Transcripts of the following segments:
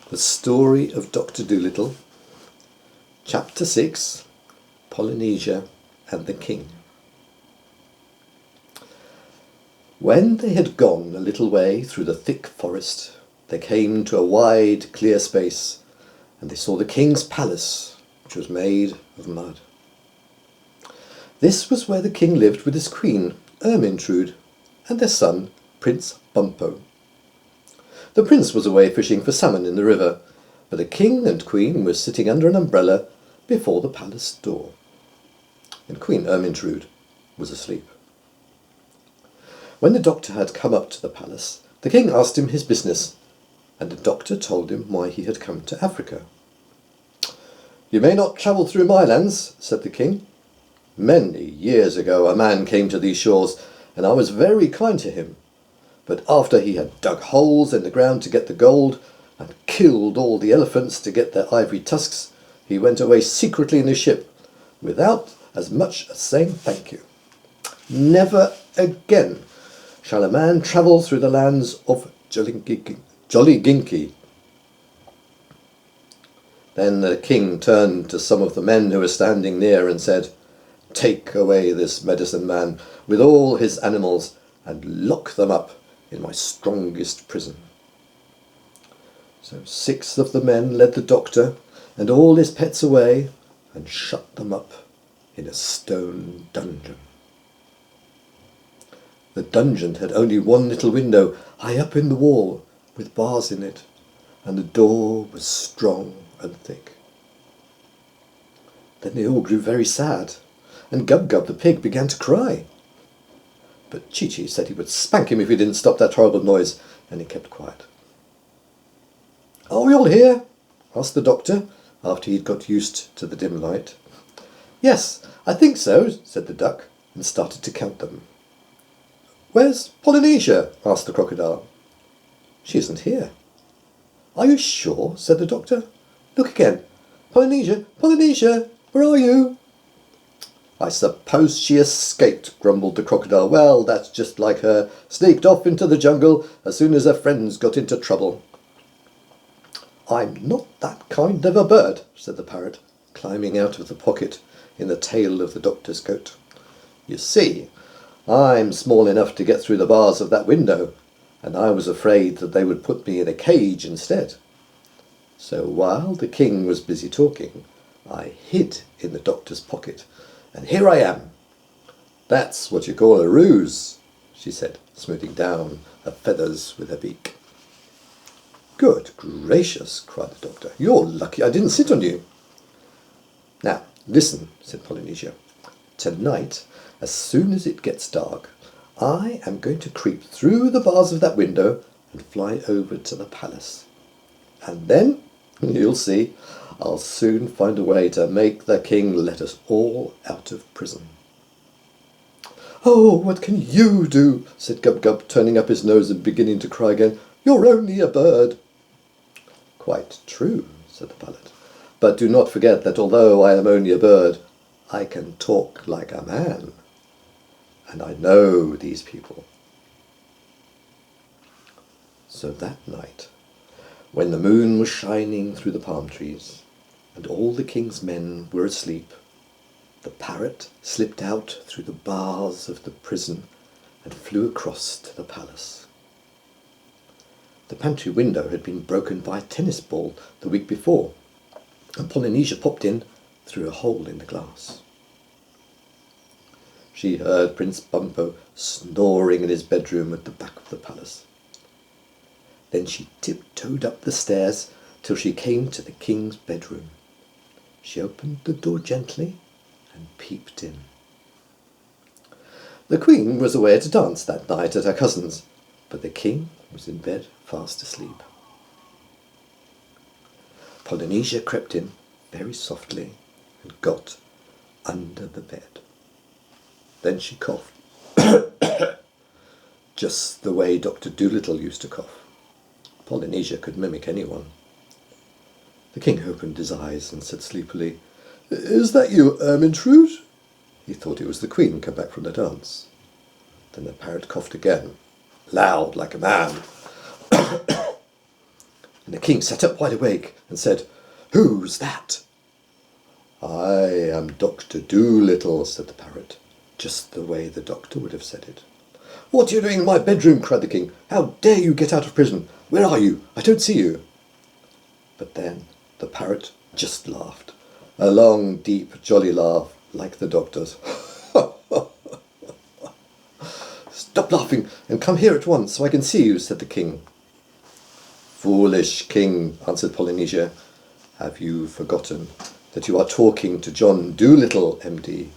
The Story of Dr. Dolittle, Chapter 6, Polynesia and the King. When they had gone a little way through the thick forest, they came to a wide, clear space, and they saw the king's palace, which was made of mud. This was where the king lived with his queen, Ermintrude, and their son, Prince Bumpo. The prince was away fishing for salmon in the river, but the king and queen were sitting under an umbrella before the palace door. And Queen Ermintrude was asleep. When the doctor had come up to the palace, the king asked him his business, and the doctor told him why he had come to Africa. "You may not travel through my lands," said the king. "Many years ago a man came to these shores, and I was very kind to him. But after he had dug holes in the ground to get the gold, and killed all the elephants to get their ivory tusks, he went away secretly in his ship, without as much as saying thank you. Never again shall a man travel through the lands of Jolliginki." Then the king turned to some of the men who were standing near and said, "Take away this medicine man with all his animals and lock them up in my strongest prison." So 6 of the men led the doctor and all his pets away and shut them up in a stone dungeon. The dungeon had only one little window high up in the wall with bars in it, and the door was strong and thick. Then they all grew very sad, and Gub-Gub the pig began to cry. But Chi-Chi said he would spank him if he didn't stop that horrible noise, and he kept quiet. "Are we all here?" asked the doctor, after he'd got used to the dim light. "Yes, I think so," said the duck, and started to count them. "Where's Polynesia?" asked the crocodile. "She isn't here." "Are you sure?" said the doctor. "Look again. Polynesia, Polynesia, where are you?" "I suppose she escaped," grumbled the crocodile. "Well, that's just like her. Sneaked off into the jungle as soon as her friends got into trouble." "I'm not that kind of a bird," said the parrot, climbing out of the pocket in the tail of the doctor's coat. "You see, I'm small enough to get through the bars of that window, and I was afraid that they would put me in a cage instead. So while the king was busy talking, I hid in the doctor's pocket, and here I am." "That's what you call a ruse," she said, smoothing down her feathers with her beak. "Good gracious," cried the doctor. "You're lucky I didn't sit on you." "Now, listen," said Polynesia. "Tonight, as soon as it gets dark, I am going to creep through the bars of that window and fly over to the palace. And then, you'll see, I'll soon find a way to make the king let us all out of prison." "Oh, what can you do?" said Gub-Gub, turning up his nose and beginning to cry again. "You're only a bird." "Quite true," said the pilot. "But do not forget that although I am only a bird, I can talk like a man. And I know these people." So that night, when the moon was shining through the palm trees, and all the king's men were asleep, the parrot slipped out through the bars of the prison and flew across to the palace. The pantry window had been broken by a tennis ball the week before, and Polynesia popped in through a hole in the glass. She heard Prince Bumpo snoring in his bedroom at the back of the palace. Then she tiptoed up the stairs till she came to the king's bedroom. She opened the door gently and peeped in. The queen was away at a dance that night at her cousin's, but the king was in bed fast asleep. Polynesia crept in very softly and got under the bed. Then she coughed, just the way Dr. Dolittle used to cough. Polynesia could mimic anyone. The king opened his eyes and said sleepily, "Is that you, Ermintrude?" He thought it was the queen come back from the dance. Then the parrot coughed again, loud like a man. And the king sat up wide awake and said, "Who's that?" "I am Dr. Dolittle," said the parrot, just the way the doctor would have said it. "What are you doing in my bedroom?" cried the king. "How dare you get out of prison? Where are you? I don't see you." But then the parrot just laughed, a long, deep, jolly laugh, like the doctor's. "Stop laughing and come here at once so I can see you," said the king. "Foolish king," answered Polynesia, "have you forgotten that you are talking to John Dolittle, MD,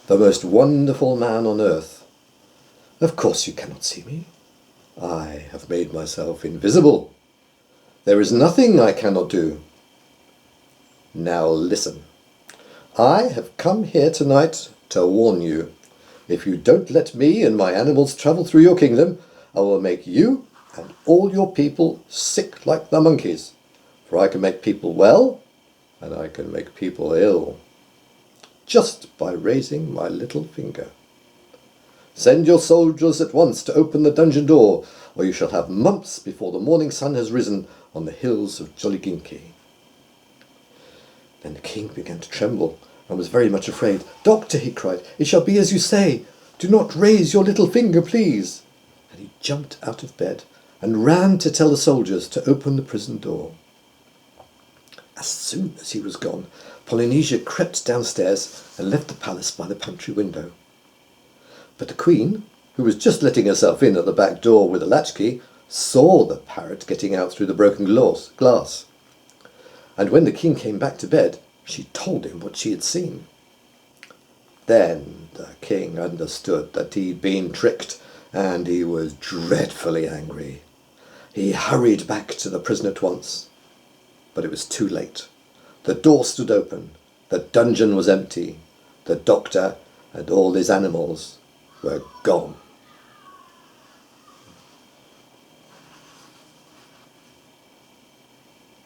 the most wonderful man on earth? Of course you cannot see me. I have made myself invisible. There is nothing I cannot do. Now listen. I have come here tonight to warn you. If you don't let me and my animals travel through your kingdom, I will make you and all your people sick like the monkeys. For I can make people well, and I can make people ill, just by raising my little finger. Send your soldiers at once to open the dungeon door, or you shall have mumps before the morning sun has risen on the hills of Jolliginki." Then the king began to tremble and was very much afraid. "Doctor," he cried, "it shall be as you say. Do not raise your little finger, please." And he jumped out of bed and ran to tell the soldiers to open the prison door. As soon as he was gone, Polynesia crept downstairs and left the palace by the pantry window. But the queen, who was just letting herself in at the back door with a latchkey, saw the parrot getting out through the broken glass. And when the king came back to bed, she told him what she had seen. Then the king understood that he'd been tricked, and he was dreadfully angry. He hurried back to the prison at once. But it was too late. The door stood open. The dungeon was empty. The doctor and all his animals were gone.